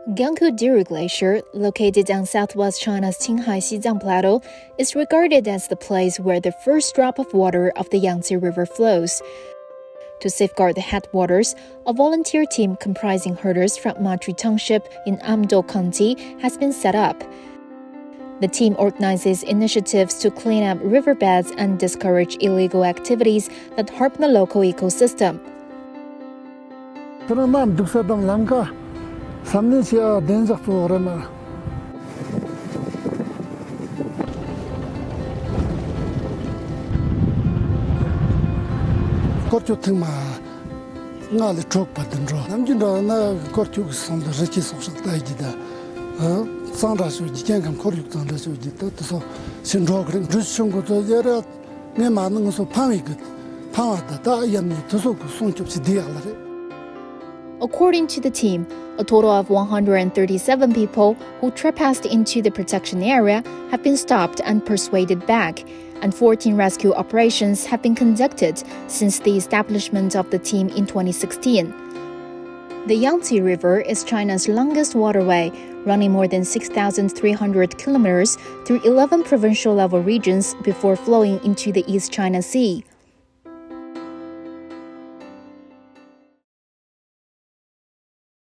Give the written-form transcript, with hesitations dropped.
Diru Glacier, located on southwest China's Qinghai-Xizang Plateau, is regarded as the place where the first drop of water of the Yangtze River flows. To safeguard the headwaters, a volunteer team comprising herders from Matri Township in Amdo County has been set up. The team organizes initiatives to clean up riverbeds and discourage illegal activities that harm the local ecosystem. According to the team, a total of 137 people who trespassed into the protection area have been stopped and persuaded back, and 14 rescue operations have been conducted since the establishment of the team in 2016. The Yangtze River is China's longest waterway, running more than 6,300 kilometers through 11 provincial-level regions before flowing into the East China Sea.